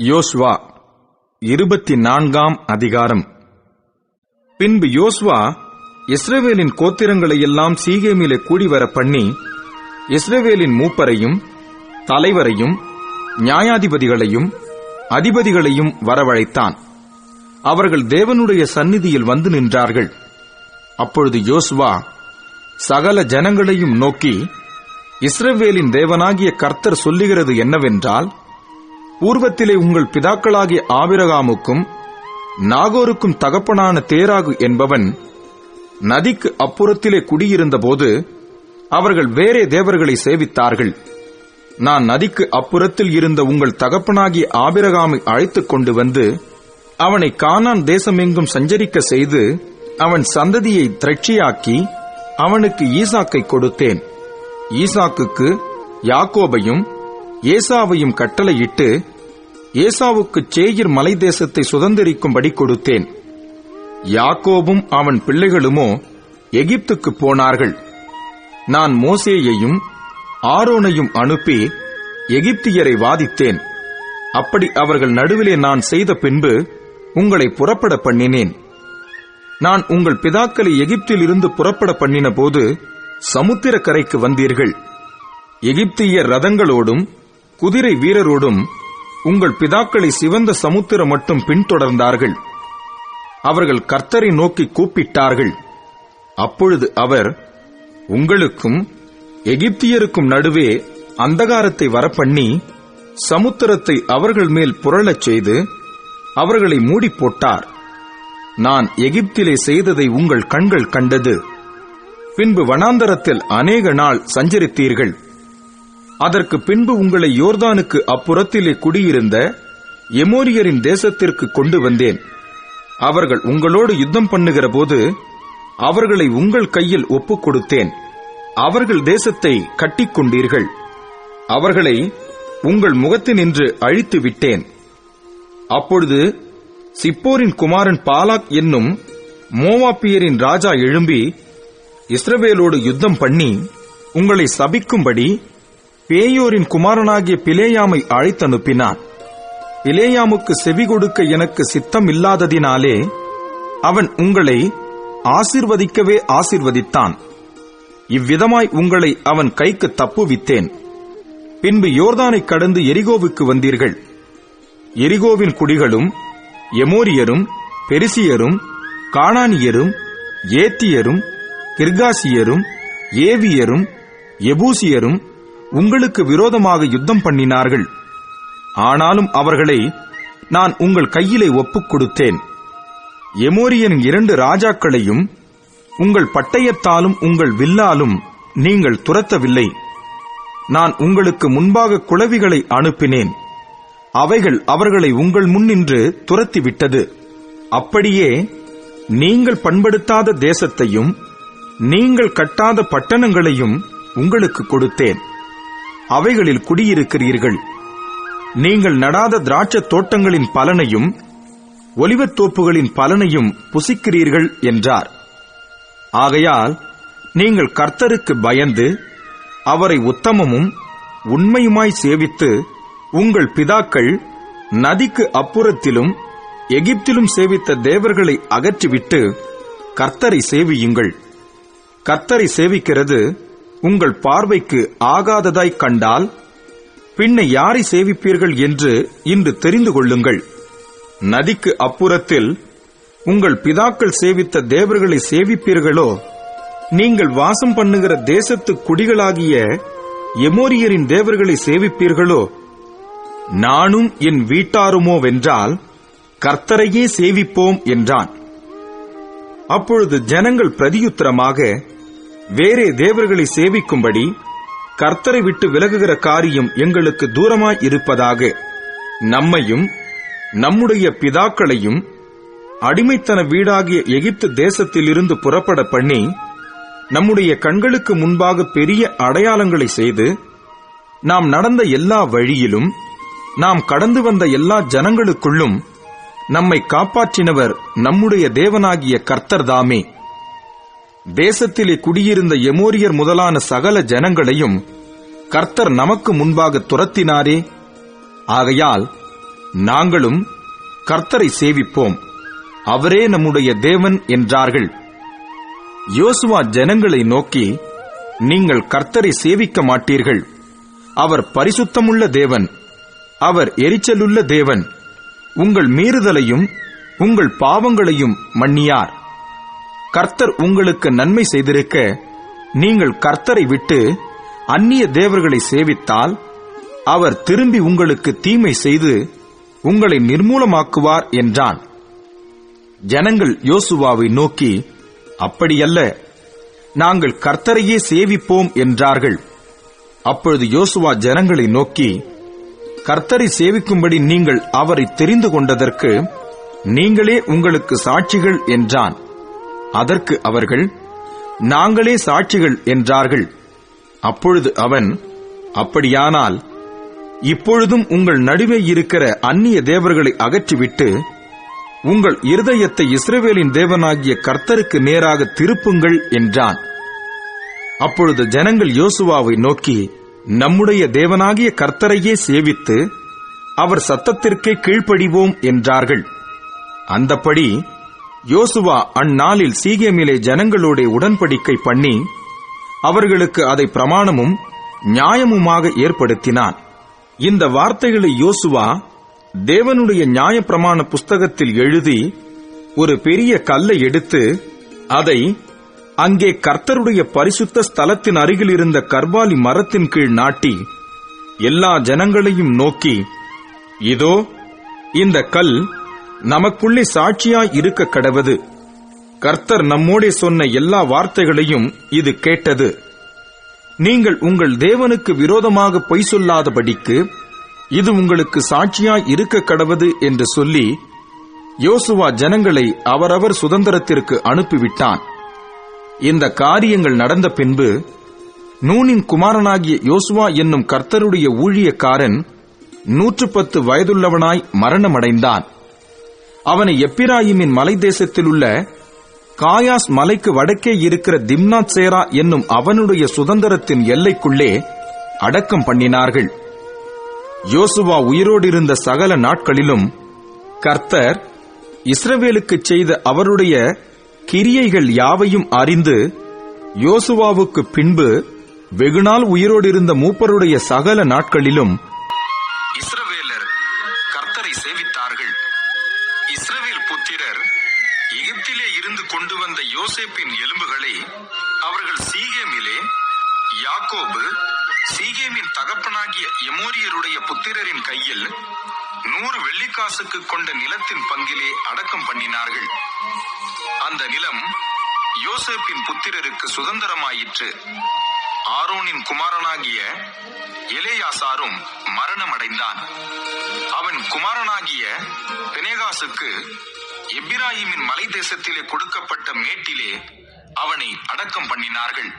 யோசுவா 24ஆம் அதிகாரம். பின்பு யோசுவா இஸ்ரவேலின் கோத்திரங்களையெல்லாம் சீகேமிலே கூடிவர பண்ணி, இஸ்ரவேலின் மூப்பரையும் தலைவரையும் நியாயாதிபதிகளையும் அதிபதிகளையும் வரவழைத்தான். அவர்கள் தேவனுடைய சந்நிதியில் வந்து நின்றார்கள். அப்பொழுது யோசுவா சகல ஜனங்களையும் நோக்கி, இஸ்ரவேலின் தேவனாகிய கர்த்தர் சொல்லுகிறது என்னவென்றால், பூர்வத்திலே உங்கள் பிதாக்களாகிய ஆபிரகாமுக்கும் நாகோருக்கும் தகப்பனான தேராகு என்பவன் நதிக்கு அப்புறத்திலே குடியிருந்தபோது அவர்கள் வேறே தேவர்களை சேவித்தார்கள். நான் நதிக்கு அப்புறத்தில் இருந்த உங்கள் தகப்பனாகிய ஆபிரகாமை அழைத்துக் கொண்டு வந்து அவனை கானான் தேசமெங்கும் சஞ்சரிக்க செய்து அவன் சந்ததியை திரட்சியாக்கி அவனுக்கு ஈசாக்கை கொடுத்தேன். ஈசாக்குக்கு யாக்கோபையும் ஏசாவையும் கட்டளையிட்டு ஏசாவுக்கு சேயீர் மலை தேசத்தை சுதந்திரிக்கும்படி கொடுத்தேன். யாக்கோபும் அவன் பிள்ளைகளுமோ எகிப்துக்கு போனார்கள். நான் மோசேயையும் ஆரோனையும் அனுப்பி எகிப்தியரை வாதித்தேன். அப்படி அவர்கள் நடுவிலே நான் செய்த பின்பு உங்களை புறப்பட பண்ணினேன். நான் உங்கள் பிதாக்களை எகிப்தில் இருந்து புறப்பட பண்ணின போது சமுத்திர கரைக்கு வந்தீர்கள். எகிப்தியர் ரதங்களோடும் குதிரை வீரரோடும் உங்கள் பிதாக்களை சிவந்த சமுத்திரம் மட்டும் பின்தொடர்ந்தார்கள். அவர்கள் கர்த்தரை நோக்கி கூப்பிட்டார்கள். அப்பொழுது அவர் உங்களுக்கும் எகிப்தியருக்கும் நடுவே அந்தகாரத்தை வரப்பண்ணி சமுத்திரத்தை அவர்கள் மேல் புரளச் செய்து அவர்களை மூடி போட்டார். நான் எகிப்திலே செய்ததை உங்கள் கண்கள் கண்டது. பின்பு வனாந்தரத்தில் அநேக நாள் சஞ்சரித்தீர்கள். அதற்கு பின்பு உங்களை யோர்தானுக்கு அப்புறத்திலே குடியிருந்த எமோரியரின் தேசத்திற்கு கொண்டு வந்தேன். அவர்கள் உங்களோடு யுத்தம் பண்ணுகிற போது அவர்களை உங்கள் கையில் ஒப்புக் கொடுத்தேன். அவர்கள் தேசத்தை கட்டிக்கொண்டீர்கள். அவர்களை உங்கள் முகத்தினின்று அழித்து விட்டேன். அப்பொழுது சிப்போரின் குமாரன் பாலாக் என்னும் மோவாபியரின் ராஜா எழும்பி இஸ்ரவேலோடு யுத்தம் பண்ணி உங்களை சபிக்கும்படி பேயோரின் குமாரனாகிய பிலேயாமை அழைத்தனுப்பினான். பிலேயாமுக்கு செவி கொடுக்க எனக்கு சித்தம் இல்லாததினாலே அவன் உங்களை ஆசீர்வதிக்கவே ஆசீர்வதித்தான். இவ்விதமாய் உங்களை அவன் கைக்கு தப்புவித்தேன். பின்பு யோர்தானை கடந்து எரிகோவுக்கு வந்தீர்கள். எரிகோவின் குடிகளும் எமோரியரும் பெரிசியரும் கானானியரும் ஏத்தியரும் கிர்காசியரும் ஏவியரும் எபூசியரும் உங்களுக்கு விரோதமாக யுத்தம் பண்ணினார்கள். ஆனாலும் அவர்களை நான் உங்கள் கையிலே ஒப்புக் கொடுத்தேன். எமோரியன் 2 ராஜாக்களையும் உங்கள் பட்டயத்தாலும் உங்கள் வில்லாலும் நீங்கள் துரத்தவில்லை. நான் உங்களுக்கு முன்பாக குளவிகளை அனுப்பினேன். அவைகள் அவர்களை உங்கள் முன்னின்று துரத்திவிட்டது. அப்படியே நீங்கள் பண்படுத்தாத தேசத்தையும் நீங்கள் கட்டாத பட்டணங்களையும் உங்களுக்கு கொடுத்தேன். அவைகளில் குடியிருக்கிறீர்கள். நீங்கள் நடாத திராட்சத் தோட்டங்களின் பலனையும் ஒலிவத் தோப்புகளின் பலனையும் புசிக்கிறீர்கள் என்றார். ஆகையால் நீங்கள் கர்த்தருக்கு பயந்து அவரை உத்தமமும் உண்மையுமாய் சேவித்து உங்கள் பிதாக்கள் நதிக்கு அப்புறத்திலும் எகிப்திலும் சேவித்த தேவர்களை அகற்றிவிட்டு கர்த்தரை சேவியுங்கள். கர்த்தரை சேவிக்கிறது உங்கள் பார்வைக்கு ஆகாததாய் கண்டால் பின்ன யாரை சேவிப்பீர்கள் என்று இன்று தெரிந்து கொள்ளுங்கள். நதிக்கு அப்புறத்தில் உங்கள் பிதாக்கள் சேவித்த தேவர்களை சேவிப்பீர்களோ, நீங்கள் வாசம் பண்ணுகிற தேசத்து குடிகளாகிய எமோரியரின் தேவர்களை சேவிப்பீர்களோ, நானும் என் வீட்டாருமோவென்றால் கர்த்தரையே சேவிப்போம் என்றான். அப்பொழுது ஜனங்கள் பிரதியுத்தரமாக, வேறே தேவர்களை சேவிக்கும்படி கர்த்தரை விட்டு விலகுகிற காரியம் எங்களுக்கு தூரமாய் இருப்பதாக, நம்மையும் நம்முடைய பிதாக்களையும் அடிமைத்தன வீடாகிய எகிப்து தேசத்திலிருந்து புறப்பட பண்ணி நம்முடைய கண்களுக்கு முன்பாக பெரிய அடையாளங்களை செய்து நாம் நடந்த எல்லா வழியிலும் நாம் கடந்து வந்த எல்லா ஜனங்களுக்குள்ளும் நம்மை காப்பாற்றினவர் நம்முடைய தேவனாகிய கர்த்தர்தாமே. தேசத்திலே குடியிருந்த எமோரியர் முதலான சகல ஜனங்களையும் கர்த்தர் நமக்கு முன்பாக துரத்தினாரே. ஆகையால் நாங்களும் கர்த்தரை சேவிப்போம், அவரே நம்முடைய தேவன் என்றார்கள். யோசுவா ஜனங்களை நோக்கி, நீங்கள் கர்த்தரை சேவிக்க மாட்டீர்கள். அவர் பரிசுத்தமுள்ள தேவன், அவர் எரிச்சலுள்ள தேவன். உங்கள் மீறுதலையும் உங்கள் பாவங்களையும் மன்னியார். கர்த்தர் உங்களுக்கு நன்மை செய்திருக்க நீங்கள் கர்த்தரை விட்டு அந்நிய தேவர்களை சேவித்தால் அவர் திரும்பி உங்களுக்கு தீமை செய்து உங்களை நிர்மூலமாக்குவார் என்றான். ஜனங்கள் யோசுவாவை நோக்கி, அப்படியல்ல, நாங்கள் கர்த்தரையே சேவிப்போம் என்றார்கள். அப்பொழுது யோசுவா ஜனங்களை நோக்கி, கர்த்தரை சேவிக்கும்படி நீங்கள் அவரை தெரிந்து கொண்டதற்கு நீங்களே உங்களுக்கு சாட்சிகள் என்றான். அதற்கு அவர்கள், நாங்களே சாட்சிகள் என்றார்கள். அப்பொழுது அவன், அப்படியானால் இப்பொழுதும் உங்கள் நடுவே இருக்கிற அந்நிய தேவர்களை அகற்றிவிட்டு உங்கள் இருதயத்தை இஸ்ரவேலின் தேவனாகிய கர்த்தருக்கு நேராக திருப்புங்கள் என்றான். அப்பொழுது ஜனங்கள் யோசுவாவை நோக்கி, நம்முடைய தேவனாகிய கர்த்தரையே சேவித்து அவர் சத்தத்திற்கே கீழ்ப்படிவோம் என்றார்கள். அந்தப்படி யோசுவா அந்நாளில் சீகேமிலே ஜனங்களோட உடன்படிக்கை பண்ணி அவர்களுக்கு அதை பிரமாணமும் நியாயமுமாக ஏற்படுத்தினான். இந்த வார்த்தைகளை யோசுவா தேவனுடைய நியாயப்பிரமாண புஸ்தகத்தில் எழுதி ஒரு பெரிய கல்லை எடுத்து அதை அங்கே கர்த்தருடைய பரிசுத்த ஸ்தலத்தின் அருகில் இருந்த கர்வாலி மரத்தின் கீழ் நாட்டி எல்லா ஜனங்களையும் நோக்கி, இதோ இந்த கல் நமக்குள்ளே சாட்சியாய் இருக்க கடவது. கர்த்தர் நம்மோடே சொன்ன எல்லா வார்த்தைகளையும் இது கேட்டது. நீங்கள் உங்கள் தேவனுக்கு விரோதமாக பொய் சொல்லாதபடிக்கு இது உங்களுக்கு சாட்சியாய் இருக்க கடவது என்று சொல்லி யோசுவா ஜனங்களை அவரவர் சுதந்திரத்திற்கு அனுப்பிவிட்டான். இந்த காரியங்கள் நடந்த பின்பு நூனின் குமாரனாகிய யோசுவா என்னும் கர்த்தருடைய ஊழியக்காரன் 110 வயதுள்ளவனாய் மரணமடைந்தான். அவனை எப்பிராயிமின் மலை தேசத்தில் உள்ள காயாஸ் மலைக்கு வடக்கே இருக்கிற திம்னாத் சேரா என்னும் அவனுடைய சுதந்திரத்தின் எல்லைக்குள்ளே அடக்கம் பண்ணினார்கள். யோசுவா உயிரோடு இருந்த சகல நாட்களிலும் கர்த்தர் இஸ்ரவேலுக்குச் செய்த அவருடைய கிரியைகள் யாவையும் அறிந்து யோசுவாவுக்கு பின்பு வெகுநாள் உயிரோடு இருந்த மூப்பருடைய சகல நாட்களிலும் இஸ்ரவேலர் கர்த்தரை சேவித்தார்கள். இஸ்ரவேல் புத்திரர் எகிப்திலே இருந்து கொண்டு வந்த யோசேப்பின் எலும்புகளை அவர்கள் சீகேமிலே யாக்கோபு சீகேமின் தகப்பனாகிய எமோரியருடைய புத்திரரின் கையில் 100 வெள்ளிக்காசுக்கு கொண்ட நிலத்தின் பங்கிலே அடக்கம் பண்ணினார்கள். அந்த நிலம் யோசேப்பின் புத்திரருக்கு சுதந்திரமாயிற்று. ஆரோனின் குமாரனாகிய எலேயாசாரும் மரணமடைந்தான். அவன் குமாரனாகிய பினேகாசுக்கு எப்பிராயிமின் மலை தேசத்திலே கொடுக்கப்பட்ட மேட்டிலே அவனை அடக்கம் பண்ணினார்கள்.